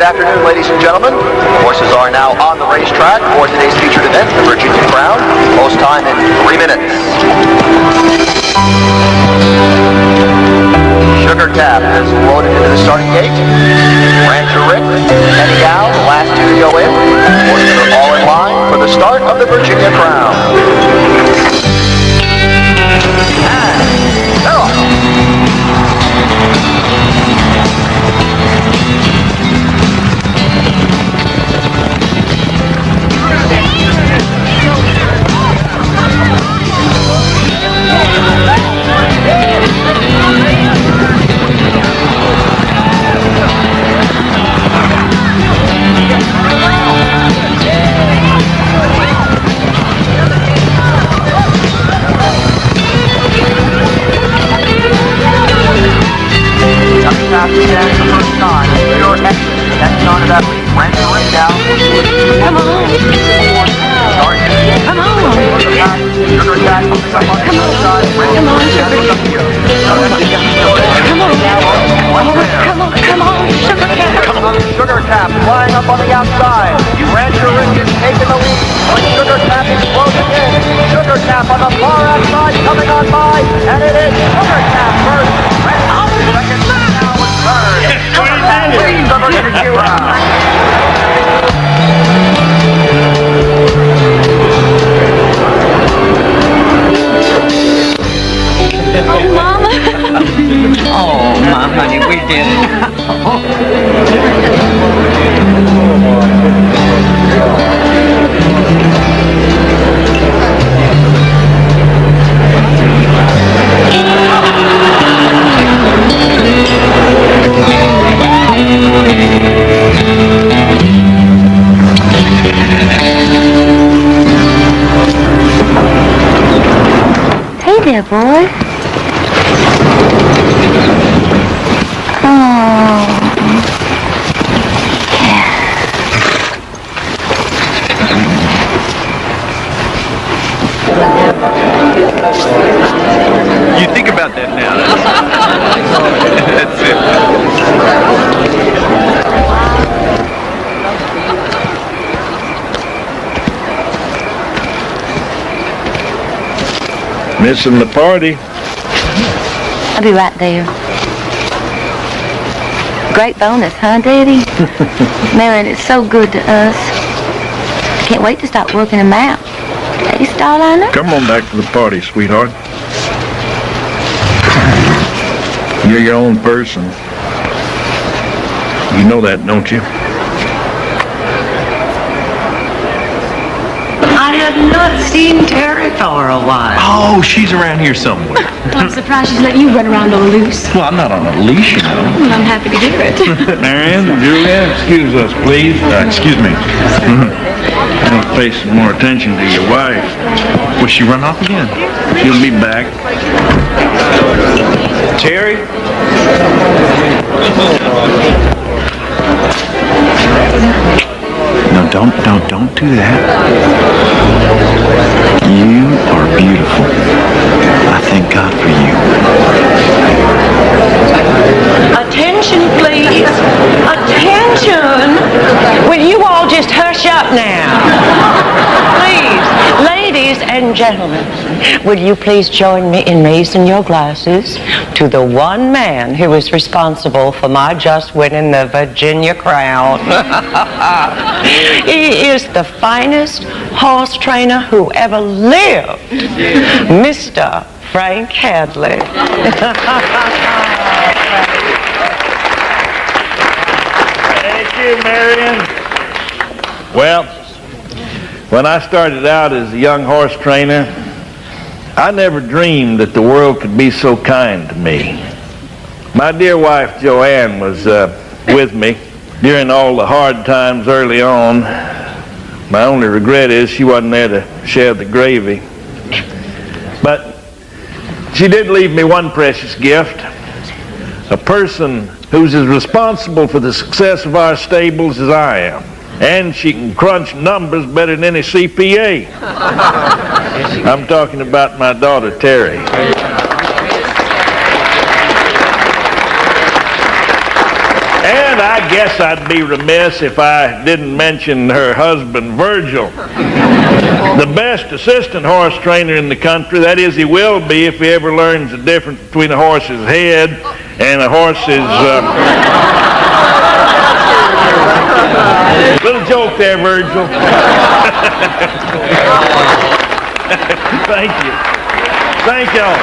afternoon, ladies and gentlemen. Horses are now on the racetrack for today's featured event, the Virginia Crown. Post time in 3 minutes. Sugar Cap is loaded into the starting gate. Rancher Rick, Penny Gal, the last two to go in. Horses are all in line for the start of the Virginia Crown. And they're off. Sugar Cap flying up on the outside. Rancher Rick is taking the lead. When Sugar Cap is closing in. Sugar Cap on the far outside coming on by. And it is Sugar Cap first. Rancher second. Now is third. Sugar Cap leads the Virginia Crown. Oh, Mama. Oh, my honey, we did it. Hey there, boy. You think about that now. That's it. Missing the party. I'll be right there. Great bonus, huh, Daddy? Marion, it's so good to us. I can't wait to start working them out. Hey, Starliner? Come on back to the party, sweetheart. You're your own person. You know that, don't you? I have not seen Terry for a while. Oh, she's around here somewhere. Well, I'm surprised she's letting you run around all loose. Well, I'm not on a leash, you know. Well, I'm happy to hear it. Marion, Julia, excuse us, please. Excuse me. I'll pay some more attention to your wife. Will she run off again? She'll be back. Terry? No, don't do that. You are beautiful. I thank God for you. Attention, please. Attention. Will you all just hush up now? Please, ladies and gentlemen, will you please join me in raising your glasses to the one man who is responsible for my just winning the Virginia Crown. He is the finest horse trainer who ever lived, Mr. Frank Hadley. Thank you, Marion. Well, when I started out as a young horse trainer, I never dreamed that the world could be so kind to me. My dear wife, Joanne, was with me during all the hard times early on. My only regret is she wasn't there to share the gravy. But she did leave me one precious gift, a person who's as responsible for the success of our stables as I am. And she can crunch numbers better than any CPA. I'm talking about my daughter, Terry. And I guess I'd be remiss if I didn't mention her husband, Virgil. The best assistant horse trainer in the country. That is, he will be if he ever learns the difference between a horse's head and a horse's... Little joke there, Virgil. Thank you. Thank y'all.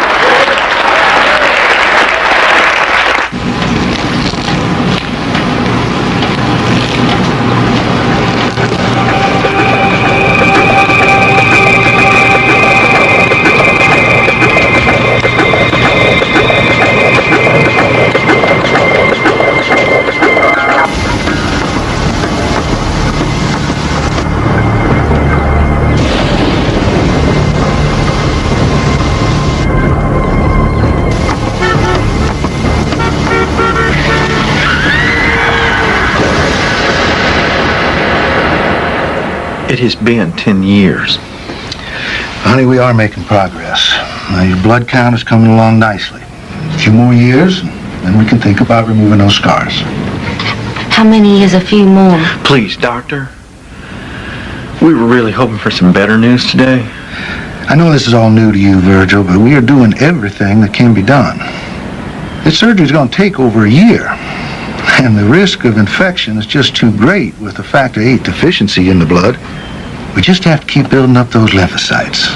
It has been 10 years. Honey, we are making progress. Now, your blood count is coming along nicely. A few more years, and then we can think about removing those scars. How many is a few more? Please, Doctor. We were really hoping for some better news today. I know this is all new to you, Virgil, but we are doing everything that can be done. This surgery is going to take over a year, and the risk of infection is just too great with the factor VIII deficiency in the blood. We just have to keep building up those lymphocytes.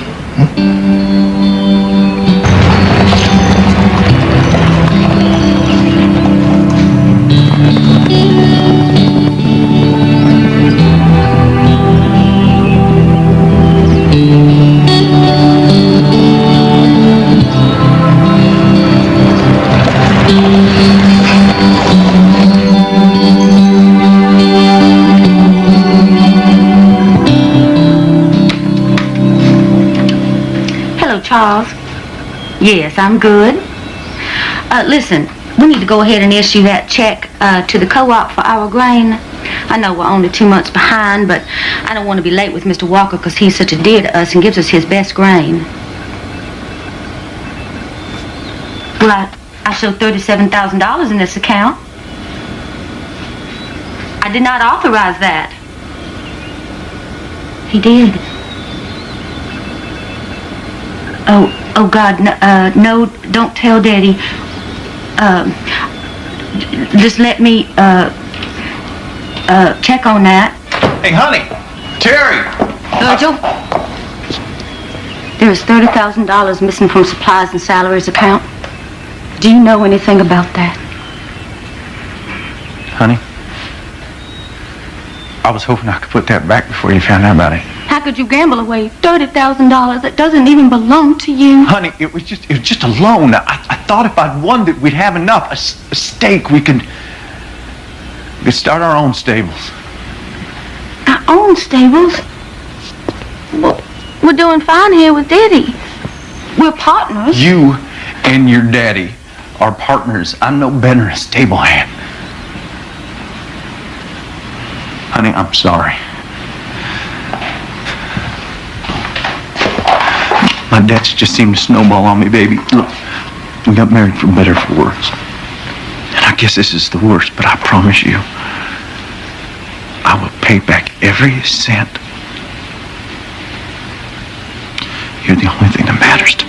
Charles. Yes, I'm good. Listen, we need to go ahead and issue that check to the co-op for our grain. I know we're only 2 months behind, but I don't want to be late with Mr. Walker because he's such a dear to us and gives us his best grain. Well, I show $37,000 in this account. I did not authorize that. He did. Oh God, no, don't tell Daddy. Just let me, check on that. Hey, honey! Terry! Virgil? There is $30,000 missing from supplies and salaries account. Do you know anything about that? Honey, I was hoping I could put that back before you found out about it. How could you gamble away $30,000 that doesn't even belong to you? Honey, it was just a loan. I thought if I'd won that we'd have enough, a stake, we could start our own stables. Our own stables? Well, we're doing fine here with Daddy. We're partners. You and your daddy are partners. I'm no better than a stable hand. Honey, I'm sorry. My debts just seem to snowball on me, baby. Look, we got married for better or for worse. And I guess this is the worst, but I promise you, I will pay back every cent. You're the only thing that matters to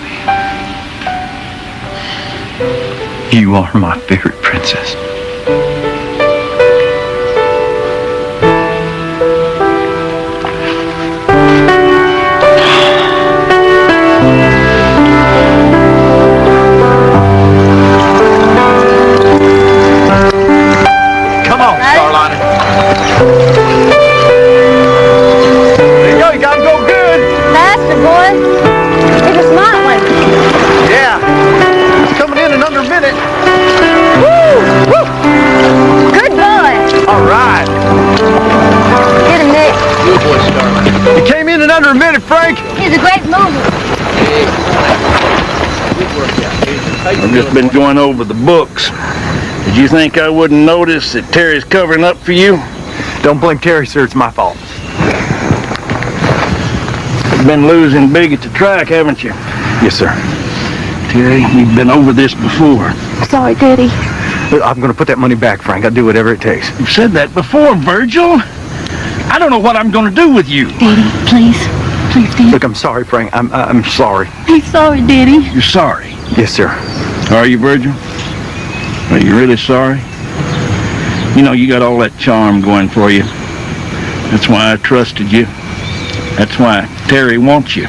me. You are my favorite princess. Under a minute, Frank. He's a great mover. I've just been going over the books. Did you think I wouldn't notice that Terry's covering up for you? Don't blame Terry, sir. It's my fault. You've been losing big at the track, haven't you? Yes, sir. Terry, we've been over this before. Sorry, Daddy. I'm going to put that money back, Frank. I'll do whatever it takes. You've said that before, Virgil. I don't know what I'm going to do with you. Daddy, please. Please, Daddy. Look, I'm sorry, Frank. I'm sorry. He's sorry, Daddy. You're sorry. Yes, sir. Are you, Virgil? Are you really sorry? You know, you got all that charm going for you. That's why I trusted you. That's why Terry wants you.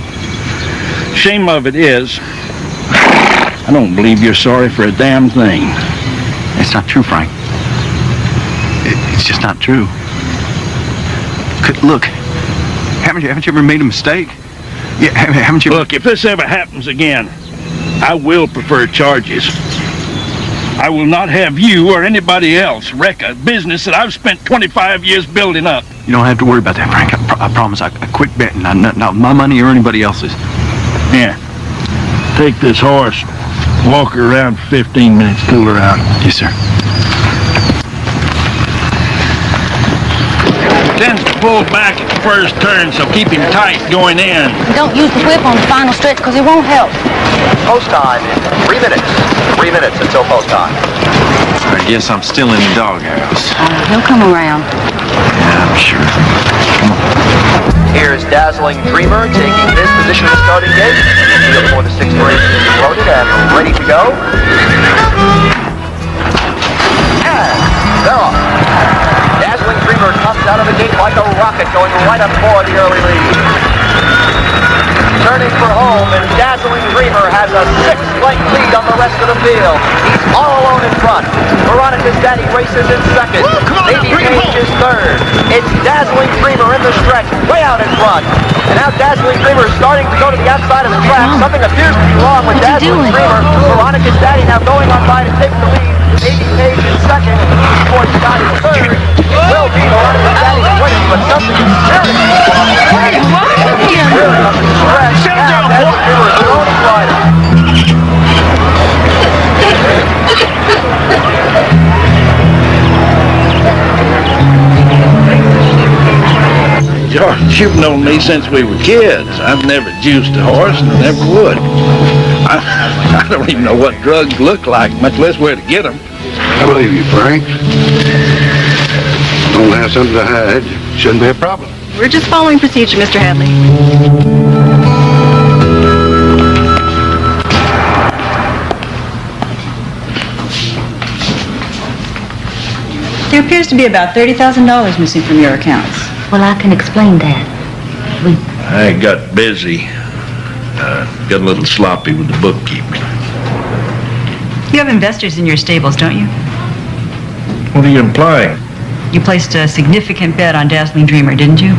Shame of it is, I don't believe you're sorry for a damn thing. It's not true, Frank. It's just not true. Look, haven't you ever made a mistake? Yeah, haven't you? Look, if this ever happens again, I will prefer charges. I will not have you or anybody else wreck a business that I've spent 25 years building up. You don't have to worry about that, Frank. I promise. I quit betting. Not my money or anybody else's. Yeah. Take this horse, walk her around for 15 minutes, cool her out. Yes, sir. Tends to pull back at the first turn, so keep him tight going in. Don't use the whip on the final stretch because it won't help. Post time in 3 minutes. 3 minutes until post time. I guess I'm still in the doghouse. He'll come around. Yeah, I'm sure. Here's Dazzling Dreamer taking this position at the starting gate. Field for the 6th race is loaded and ready to go. And they're off. Dazzling Dreamer comes out of the gate like a rocket, going right up for the early lead. Turning for home, and Dazzling Dreamer has a 6-length lead on the rest of the field. He's all alone in front. Veronica's Daddy races in second. Baby Page is third. It's Dazzling Dreamer in the stretch, way out in front. And now Dazzling Dreamer is starting to go to the outside of the track. Something appears to be wrong with Dazzling Dreamer. Veronica's Daddy now going on by to take the lead. Baby Page in second. Boy Scott in third. It will be Veronica's Daddy winning, but something is seriously wrong with Daddy. Really up in the stretch. Now Dazzling Dreamer is thrown to rider. George, you've known me since we were kids. I've never juiced a horse and I never would. I don't even know what drugs look like, much less where to get them. I believe you, Frank. Don't have something to hide. Shouldn't be a problem. We're just following procedure, Mr. Hadley. There appears to be about $30,000 missing from your accounts. Well, I can explain that. I got busy. Got a little sloppy with the bookkeeping. You have investors in your stables, don't you? What are you implying? You placed a significant bet on Dazzling Dreamer, didn't you?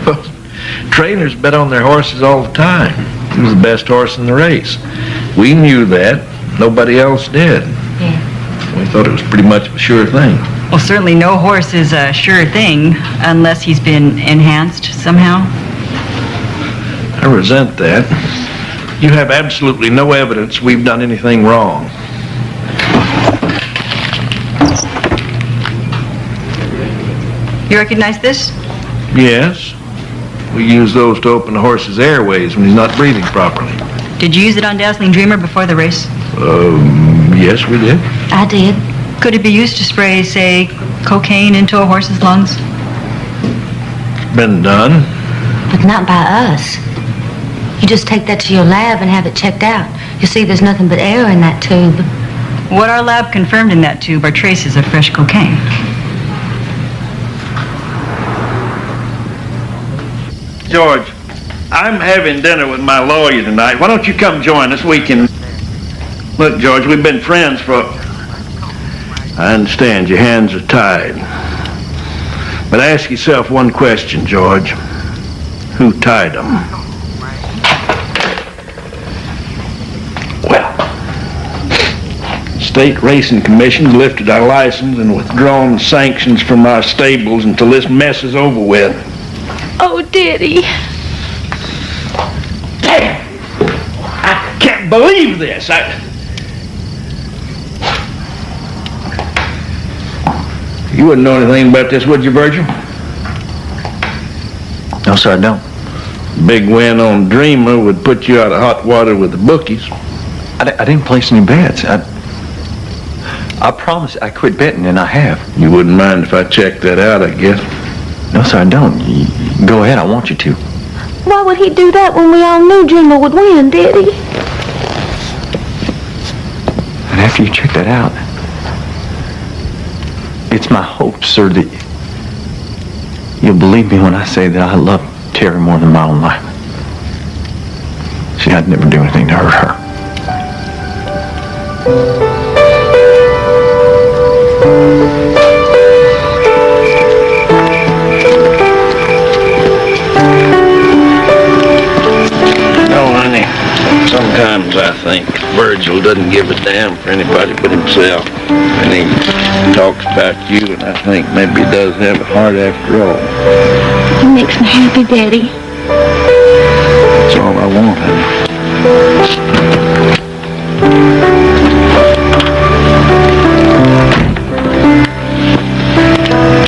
Well, trainers bet on their horses all the time. He was the best horse in the race. We knew that. Nobody else did. Yeah. We thought it was pretty much a sure thing. Well, certainly no horse is a sure thing unless he's been enhanced somehow. I resent that. You have absolutely no evidence we've done anything wrong. You recognize this? Yes. We use those to open the horse's airways when he's not breathing properly. Did you use it on Dazzling Dreamer before the race? Yes, we did. I did. Could it be used to spray, say, cocaine into a horse's lungs? Been done. But not by us. You just take that to your lab and have it checked out. You see there's nothing but air in that tube. What our lab confirmed in that tube are traces of fresh cocaine. George, I'm having dinner with my lawyer tonight. Why don't you come join us? We can... Look, George, we've been friends for... I understand your hands are tied. But ask yourself one question, George. Who tied them? Well, State Racing Commission lifted our license and withdrawn sanctions from our stables until this mess is over with. Oh, Daddy. Damn! I can't believe this. You wouldn't know anything about this, would you, Virgil? No, sir, I don't. Big win on Dreamer would put you out of hot water with the bookies. I didn't place any bets. I promise I quit betting, and I have. You wouldn't mind if I checked that out, I guess. No, sir, I don't. Go ahead, I want you to. Why would he do that when we all knew Jimmy would win, Daddy? And after you check that out, it's my hope, sir, that you'll believe me when I say that I love Terry more than my own life. See, I'd never do anything to hurt her. Sometimes I think Virgil doesn't give a damn for anybody but himself. And he talks about you, and I think maybe he does have a heart after all. He makes me happy, Daddy. That's all I want, honey.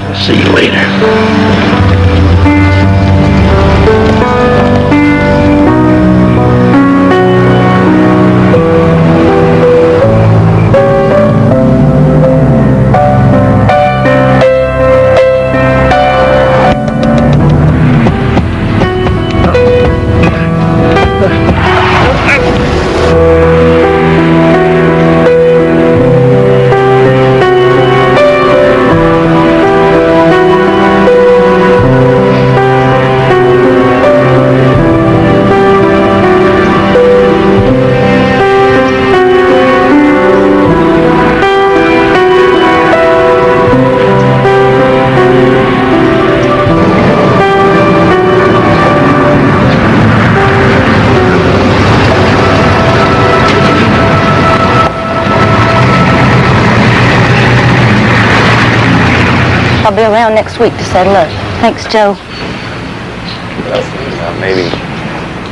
I'll see you later. I'll be around next week to settle up. Thanks, Joe. Maybe.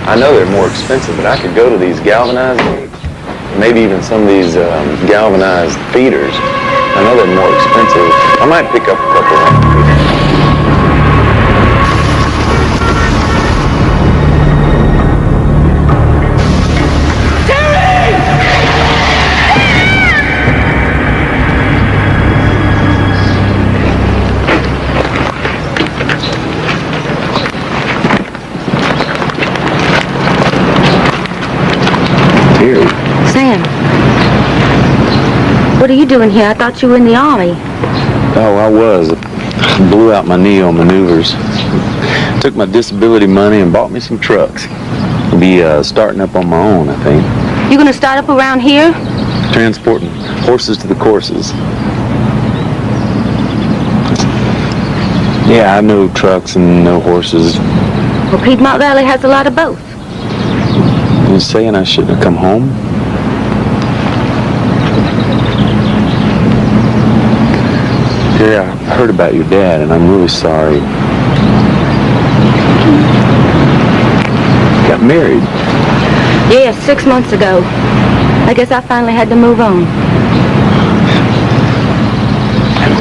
I know they're more expensive, but I could go to these galvanized gates. Maybe even some of these galvanized feeders. I know they're more expensive. I might pick up a couple of them. Sam, what are you doing here? I thought you were in the Army. Oh, I was. Blew out my knee on maneuvers. Took my disability money and bought me some trucks. I'll be starting up on my own, I think. You gonna start up around here? Transporting horses to the courses. Yeah, I know trucks and know horses. Well, Piedmont Valley has a lot of both. You saying I shouldn't have come home? Yeah, I heard about your dad, and I'm really sorry. Got married. Yeah, 6 months ago. I guess I finally had to move on.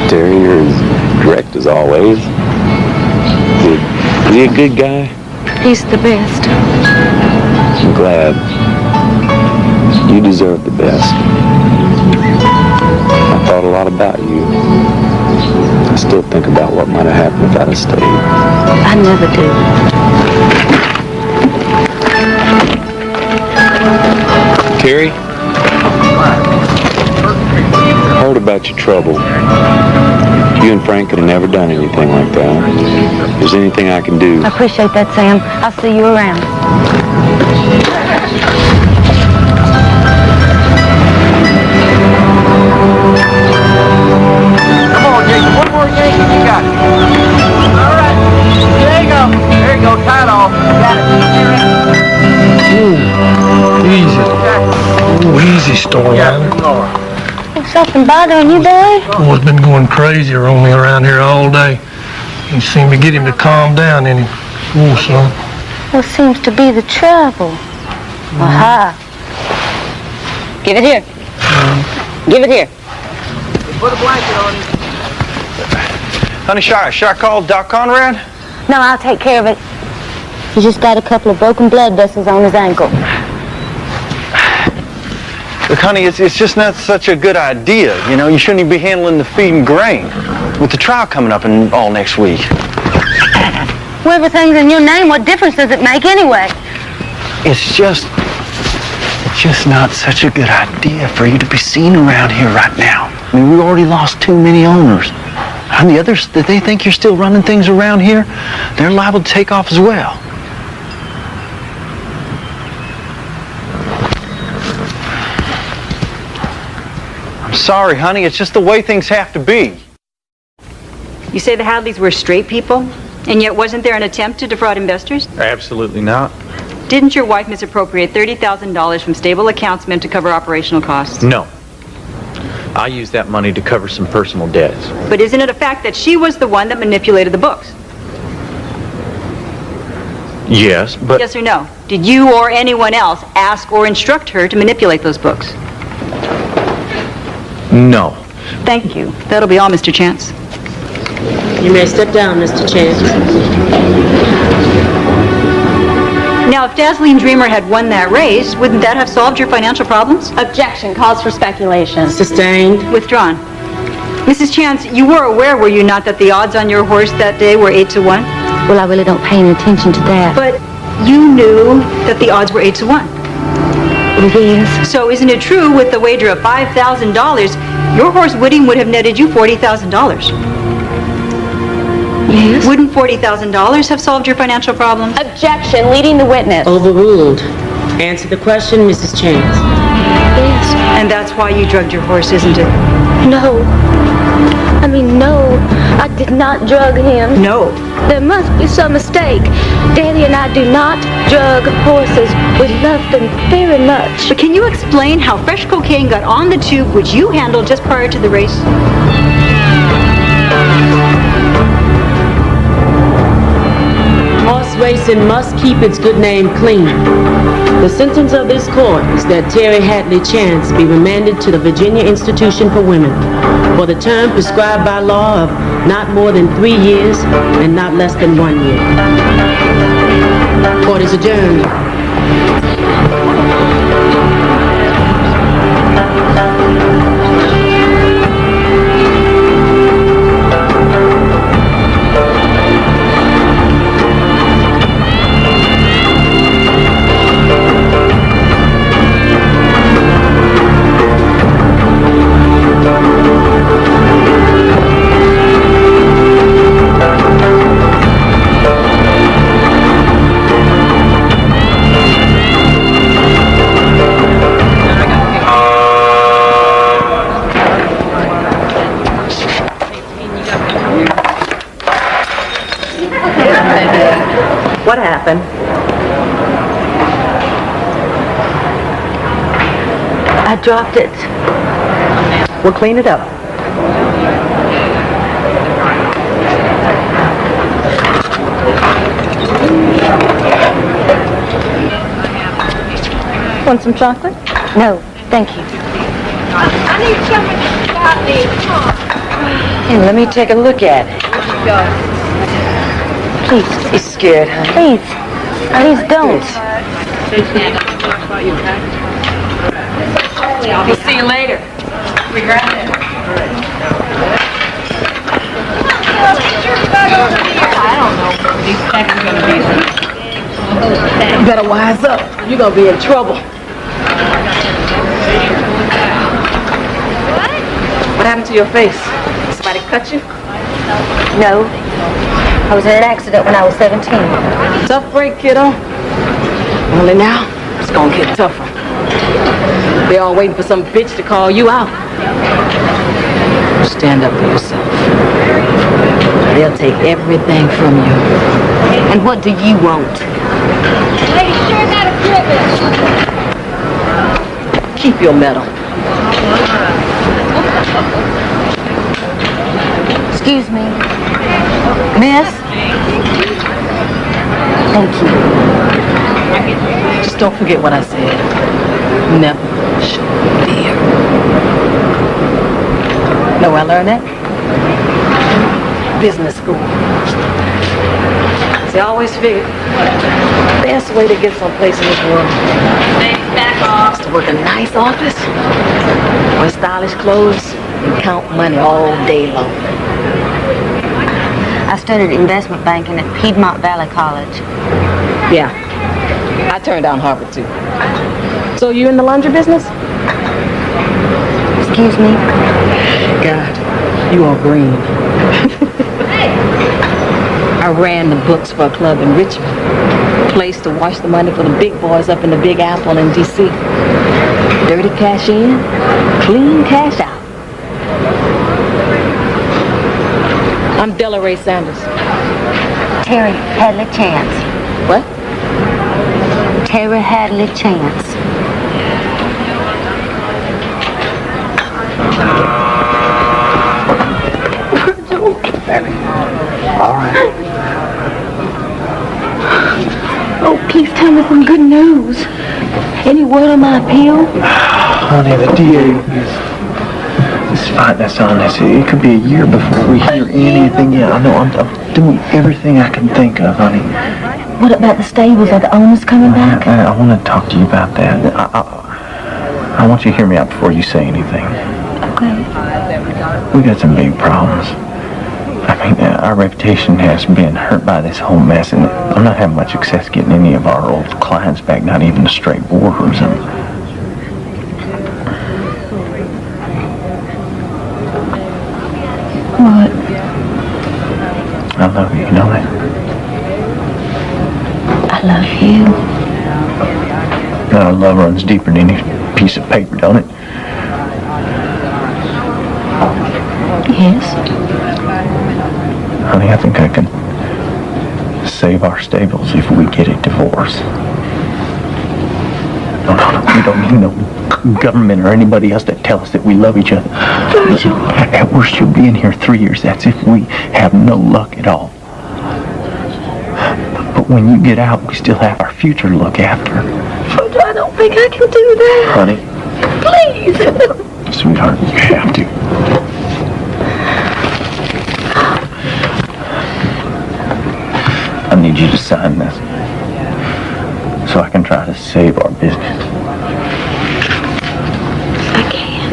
Terry, you're as direct as always. Is he a good guy? He's the best. I'm glad. You deserve the best. I thought a lot about you. I still think about what might have happened if I'd have stayed. I never do. Terry? Heard about your trouble. You and Frank could have never done anything like that. If there's anything I can do. I appreciate that, Sam. I'll see you around. Come on, Jason. One more yank and you got it. All right. There you go. There you go. Tie it off. Got it. Easy. Oh, easy, Storyline. Something bothering you, boy? Boy's been going crazy on me around here all day. You seem to get him to calm down any. Oh, son. What seems to be the trouble? Aha. Give it here. Give it here. Put a blanket on him. Honey, should I call Doc Conrad? No, I'll take care of it. He's just got a couple of broken blood vessels on his ankle. Look, honey, it's just not such a good idea. You know, you shouldn't even be handling the feed and grain with the trial coming up in all next week. Well, everything's in your name. What difference does it make anyway? It's just not such a good idea for you to be seen around here right now. I mean, we already lost too many owners. And the others, that they think you're still running things around here, they're liable to take off as well. I'm sorry, honey. It's just the way things have to be. You say the Hadleys were straight people, and yet wasn't there an attempt to defraud investors? Absolutely not. Didn't your wife misappropriate $30,000 from stable accounts meant to cover operational costs? No. I used that money to cover some personal debts. But isn't it a fact that she was the one that manipulated the books? Yes, but... Yes or no? Did you or anyone else ask or instruct her to manipulate those books? No. Thank you. That'll be all, Mr. Chance. You may step down, Mr. Chance. Now, if Dazzling Dreamer had won that race, wouldn't that have solved your financial problems? Objection. Calls for speculation. Sustained. Withdrawn. Mrs. Chance, you were aware, were you not, that the odds on your horse that day were 8-1? Well, I really don't pay any attention to that. But you knew that the odds were 8-1. Yes. So isn't it true, with the wager of $5,000, your horse Whitting would have netted you $40,000? Yes. Wouldn't $40,000 have solved your financial problems? Objection. Leading the witness. Overruled. Answer the question, Mrs. Chance. Yes. And that's why you drugged your horse, isn't it? No. I mean, no. I did not drug him. No. There must be some mistake. Daddy and I do not drug horses. We love them very much. But can you explain how fresh cocaine got on the tube which you handled just prior to the race? Horse racing must keep its good name clean. The sentence of this court is that Terry Hadley Chance be remanded to the Virginia Institution for Women for the term prescribed by law of not more than 3 years and not less than 1 year. Court is adjourned. What happened? I dropped it. We'll clean it up. Want some chocolate? No, thank you. I need something about this. Here, let me take a look at it. Please. He's scared, honey. Please. Please don't. We'll see you later. We grab it. I don't know what these checks are going to be. You better wise up. You're going to be in trouble. What happened to your face? Somebody cut you? No. I was in an accident when I was 17. Tough break, kiddo. Only now, it's gonna get tougher. They're all waiting for some bitch to call you out. Stand up for yourself. They'll take everything from you. And what do you want? Lady, sure that equipment. Keep your medal. Excuse me. Miss? Thank you. Just don't forget what I said. Never show fear. Know where I learned that? Business school. See, I always figured the best way to get someplace in this world. Back off. Just to work a nice office, wear stylish clothes, and count money all day long. I studied investment banking at Piedmont Valley College. Yeah, I turned down Harvard too. So you in the laundry business? Excuse me? God, you are green. I ran the books for a club in Richmond. A place to wash the money for the big boys up in the Big Apple in D.C. Dirty cash in, clean cash out. I'm Della Ray Sanders. Terry Hadley Chance. What? Terry Hadley Chance. All right. Oh, please tell me some good news. Any word on my appeal? Honey, the DA is fighting us on this. It could be a year before we hear anything yet. I know I'm doing everything I can think of, honey. What about the stables? Are the owners coming back? I want to talk to you about that. I want you to hear me out before you say anything. Okay. We got some big problems. I mean, our reputation has been hurt by this whole mess, and I'm not having much success getting any of our old clients back, not even the straight boarders. What? I love you, you know that? I love you. Now, our love runs deeper than any piece of paper, don't it? Yes. Honey, I think I can save our stables if we get a divorce. No, we don't need no government or anybody else to tell us that we love each other. At worst, you'll be in here 3 years. That's if we have no luck at all. But when you get out, we still have our future to look after. But I don't think I can do that. Honey. Please. Sweetheart, you have to. I need you to sign this so I can try to save our business. I can't.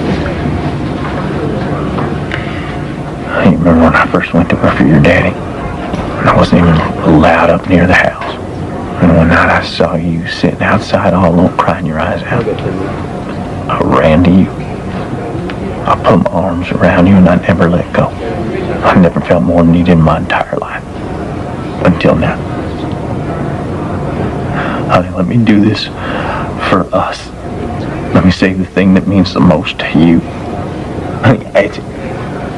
I remember when I first went to work for your daddy, and I wasn't even allowed up near the house. And one night I saw you sitting outside all alone crying your eyes out. I ran to you. I put my arms around you and I never let go. I never felt more needed in my entire life. Until now. Honey, let me do this for us. Let me say the thing that means the most to you. Honey, I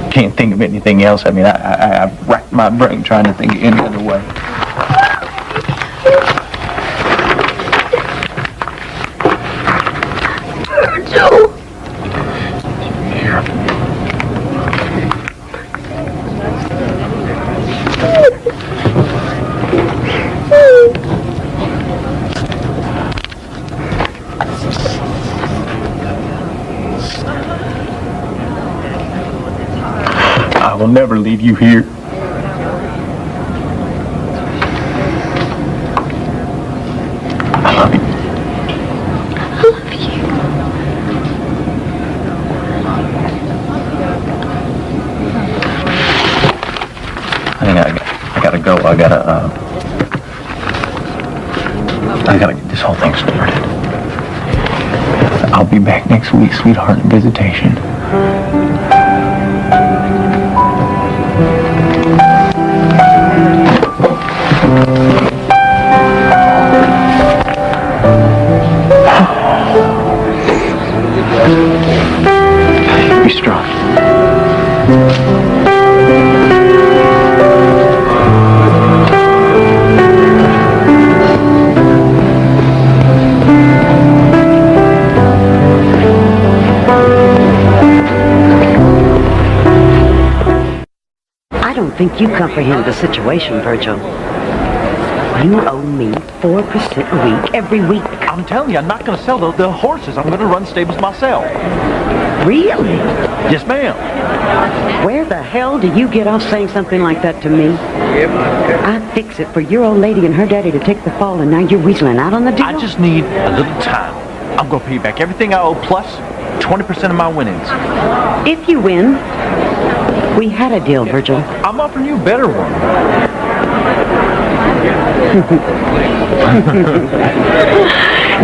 can't think of anything else. I mean, I racked my brain trying to think of any other way. Virgil. Here. I will never leave you here. I love you. I love you. I think I gotta go. I gotta get this whole thing started. I'll be back next week, sweetheart, visitation. Be strong. I don't think you comprehend the situation, Virgil. You owe me 4% a week every week. I'm telling you, I'm not going to sell the horses. I'm going to run stables myself. Really? Yes, ma'am. Where the hell do you get off saying something like that to me? I fix it for your old lady and her daddy to take the fall, and now you're weaseling out on the deal? I just need a little time. I'm gonna pay you back everything I owe plus 20% of my winnings. If you win, we had a deal, Virgil. I'm offering you a better one.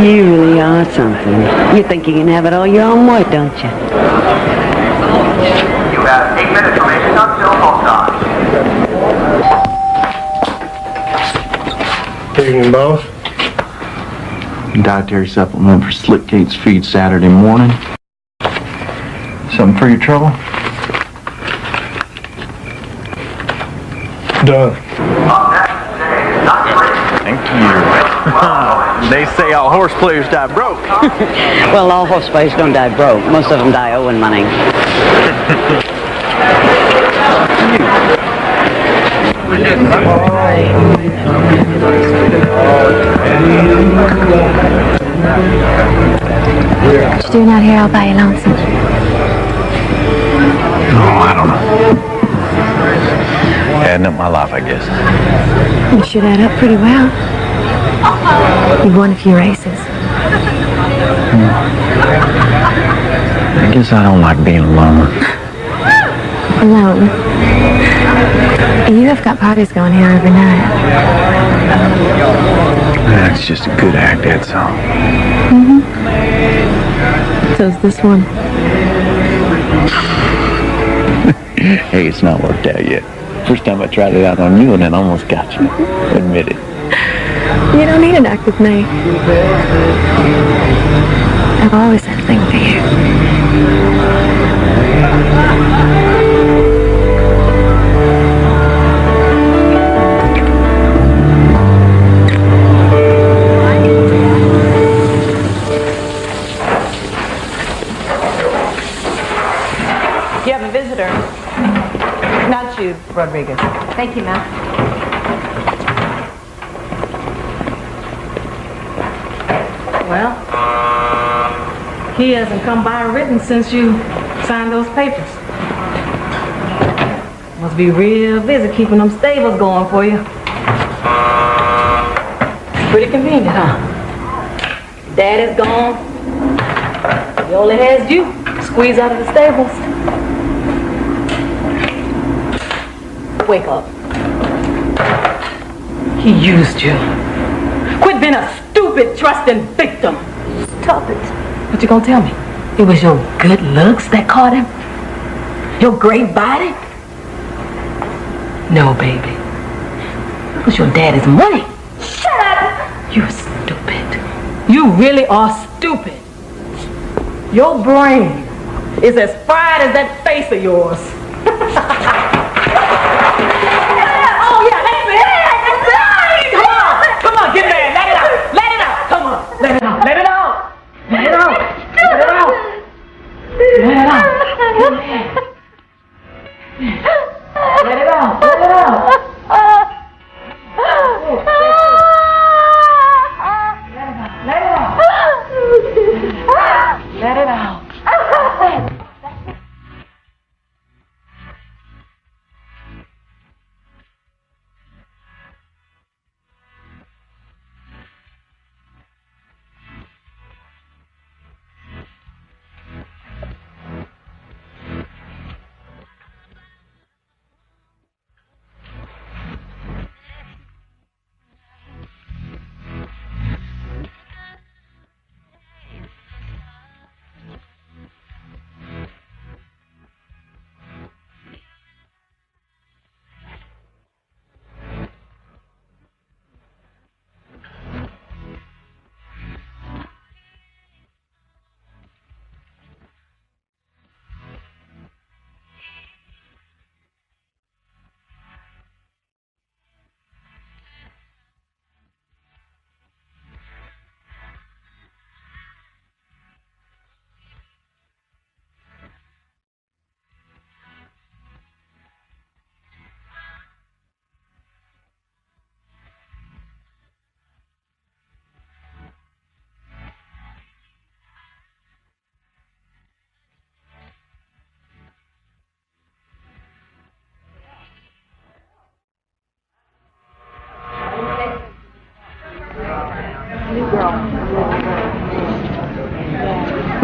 You really are something. You think you can have it all your own way, don't you? You have 8 minutes remaining until home time. Evening, boss. Dietary supplement for Slick Kate's feed Saturday morning. Something for your trouble? Done. Thank you. They say all horse players die broke. Well, all horse players don't die broke. Most of them die owing money. What you doing out here all by your lonesome? Oh, I don't know. Adding up my life, I guess. You should add up pretty well. You've won a few races. I guess I don't like being alone. Alone. You have got parties going here every night. That's just a good act, that's all. Mm-hmm. So's this one. Hey, it's not worked out yet. First time I tried it out on you and then almost got you. Admit it. You don't need an act with me. I've always had a thing for you. You have a visitor. Not you, Rodriguez. Thank you, ma'am. Well, he hasn't come by written since you signed those papers. Must be real busy keeping them stables going for you. Pretty convenient, huh? Dad is gone. He only has you to squeeze out of the stables. Wake up. He used you. Quit being a stupid, trusting victim. Stop it. What you gonna tell me? It was your good looks that caught him? Your great body? No, baby. It was your daddy's money. Shut up! You're stupid. You really are stupid. Your brain is as fried as that face of yours. Get mad. Let it out. Let it out. Come on. Let it out. Let it out. Let it out. Let it out. Let it out. Let it out. Let it out. Let it out. Let it out.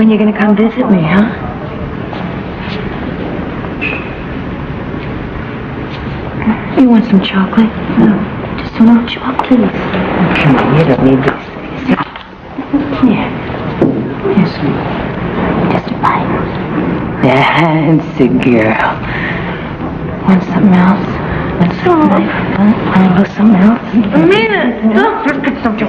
When you gonna come visit me, huh? You want some chocolate? No, just a little chocolate, please. Come on, you don't need this. Yeah. Yes, sweet. Just a bite. Fancy girl. Want something else? Want something else? Want a little something else? Mina! Look, just get something.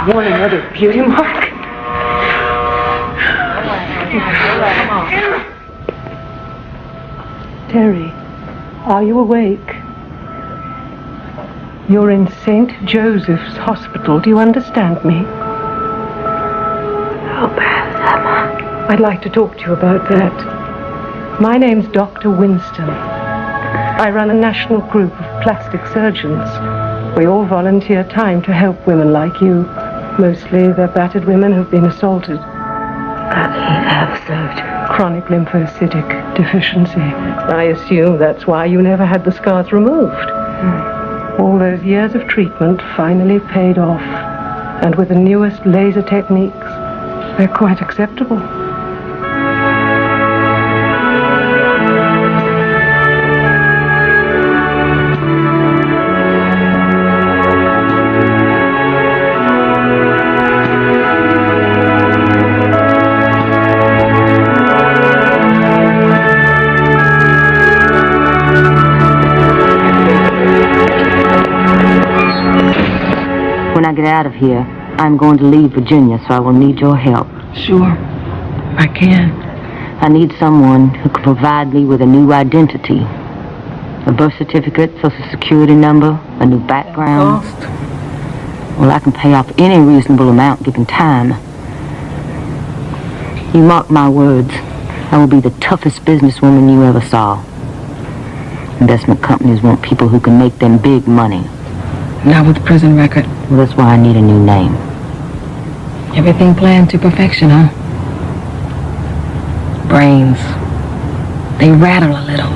Want another beauty mark? Terry, are you awake? You're in St. Joseph's Hospital. Do you understand me? How bad, Emma? I'd like to talk to you about that. My name's Dr. Winston. I run a national group of plastic surgeons. We all volunteer time to help women like you. Mostly they're battered women who've been assaulted. Chronic lymphocytic deficiency. I assume that's why you never had the scars removed. All those years of treatment finally paid off. And with the newest laser techniques, they're quite acceptable. When I get out of here, I'm going to leave Virginia, so I will need your help. Sure, I can. I need someone who can provide me with a new identity. A birth certificate, social security number, a new background. Cost? Well, I can pay off any reasonable amount given time. You mark my words, I will be the toughest businesswoman you ever saw. Investment companies want people who can make them big money. Not with the prison record. Well, that's why I need a new name. Everything planned to perfection, huh? Brains. They rattle a little,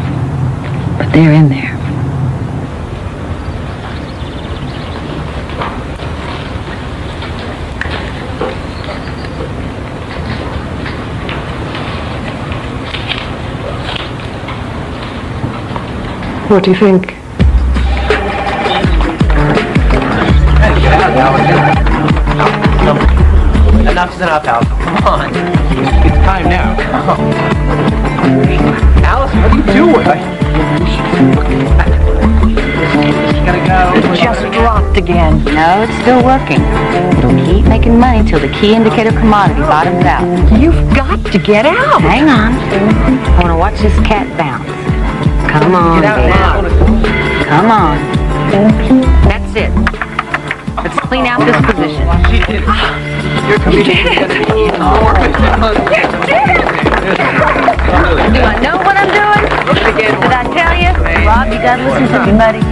but they're in there. What do you think? Enough's enough, Alice. Come on. It's time now. Alice, what are you doing? Gotta go. It just dropped again. No, it's still working. It'll keep making money till the key indicator commodity bottoms out. You've got to get out. Hang on. I want to watch this cat bounce. Come on, Get out baby. now. Come on. That's it. Let's clean out this position. Your comedian is going to be even more. Do I know what I'm doing? Did I tell you? Rob, you gotta listen to me, buddy.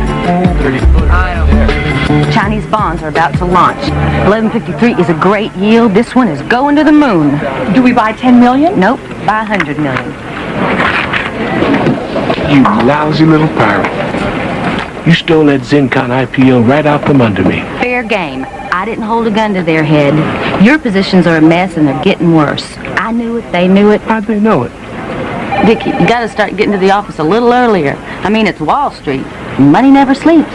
Chinese bonds are about to launch. 1153 is a great yield. This one is going to the moon. Do we buy 10 million? Nope, buy 100 million. You lousy little pirate. You stole that ZenCon IPO right out from under me. Fair game. I didn't hold a gun to their head. Your positions are a mess and they're getting worse. I knew it, they knew it. How'd they know it? Vicky, you gotta start getting to the office a little earlier. I mean, it's Wall Street. Money never sleeps.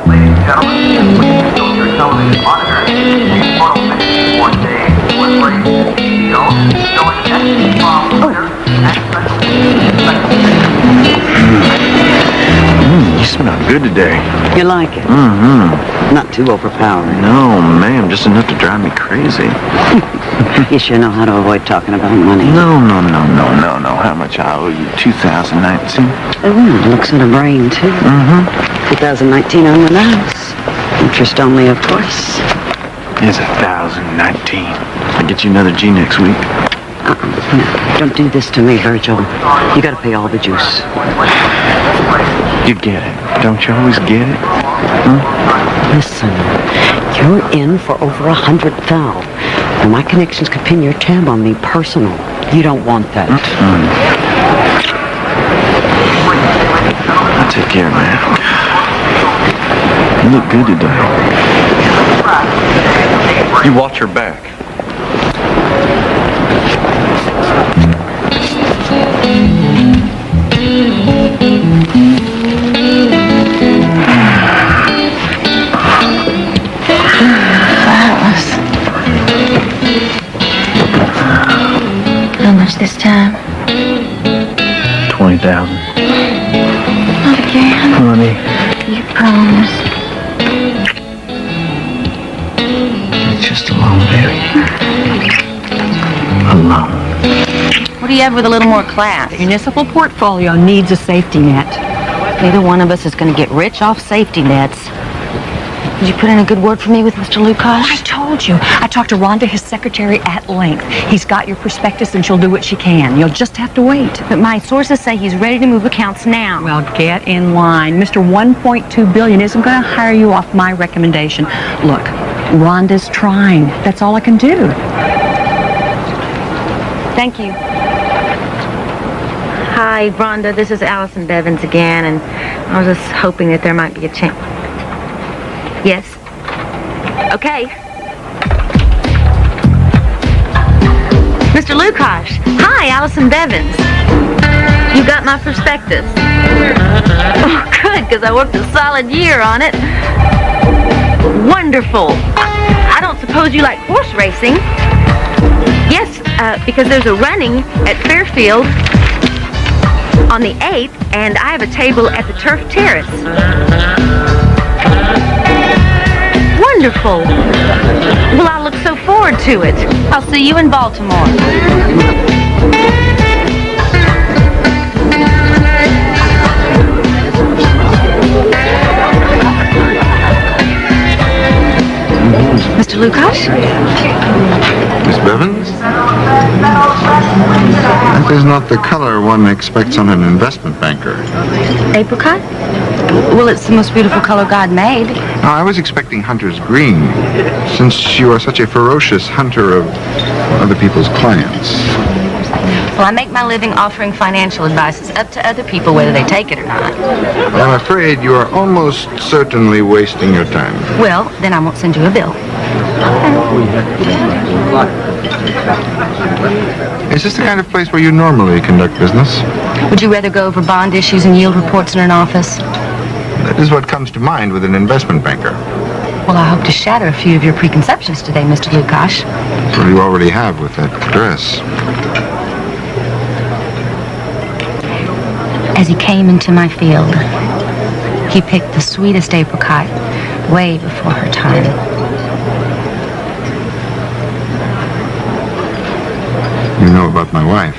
Ladies and gentlemen, please go to your television monitor. The photo finish for today was raised steel, showing SD bomb winner and You smell good today. You like it? Mm-hmm. Not too overpowering. No, ma'am, just enough to drive me crazy. You sure know how to avoid talking about money. No. How much I owe you? 2019? Oh, looks at a brain, too. Mm-hmm. 2019 on the nose. Interest only, of course. It's 1,019. I'll get you another G next week. Don't do this to me, Virgil. You gotta pay all the juice. You get it. Don't you always get it? Listen, you're in for over 100 thou. And my connections could pin your tab on me personal. You don't want that. I'll take care, man. You look good today. You watch your back. How much this time? 20,000. Not again. Honey. You promised. It's just a loan, baby. A loan. What do you have with a little more class? The municipal portfolio needs a safety net. Neither one of us is going to get rich off safety nets. Did you put in a good word for me with Mr. Lukash? I told you. I talked to Rhonda, his secretary, at length. He's got your prospectus and she'll do what she can. You'll just have to wait. But my sources say he's ready to move accounts now. Well, get in line. Mr. 1.2 billion isn't going to hire you off my recommendation. Look, Rhonda's trying. That's all I can do. Thank you. Hi, Rhonda. This is Allison Bevins again, and I was just hoping that there might be a chance. Yes? Okay. Mr. Lukash. Hi, Allison Bevins. You got my prospectus. Oh, good, because I worked a solid year on it. Wonderful. I don't suppose you like horse racing? Yes, because there's a running at Fairfield on the 8th, and I have a table at the Turf Terrace. Wonderful. Well, I look so forward to it. I'll see you in Baltimore. Mr. Lukash? Miss Bevins? That is not the color one expects on an investment banker. Apricot? Well, it's the most beautiful color God made. Now, I was expecting hunter's green, since you are such a ferocious hunter of other people's clients. Well, I make my living offering financial advice. It's up to other people whether they take it or not. I'm afraid you are almost certainly wasting your time. Well, then I won't send you a bill. Is this the kind of place where you normally conduct business? Would you rather go over bond issues and yield reports in an office? That is what comes to mind with an investment banker. Well, I hope to shatter a few of your preconceptions today, Mr. Lukash. Well, you already have with that dress. As he came into my field, he picked the sweetest apricot way before her time. You know about my wife.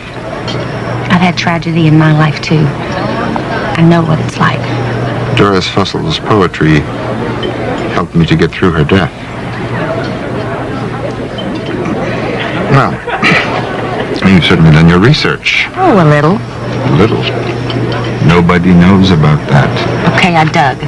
I've had tragedy in my life, too. I know what it's like. Doris Fussel's poetry helped me to get through her death. Well, you've certainly done your research. Oh, a little. Little. Nobody knows about that. Okay, I dug.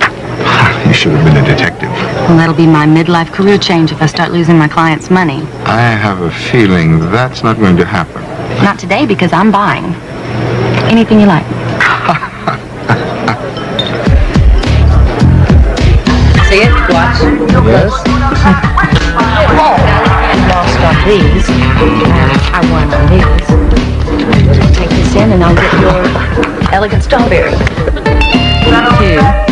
You should have been a detective. Well, that'll be my midlife career change if I start losing my clients' money. I have a feeling that's not going to happen. Not today, because I'm buying. Anything you like. See it? Watch. Yes. Lost on these. I won on these. Take this in and I'll get your elegant strawberry. 2.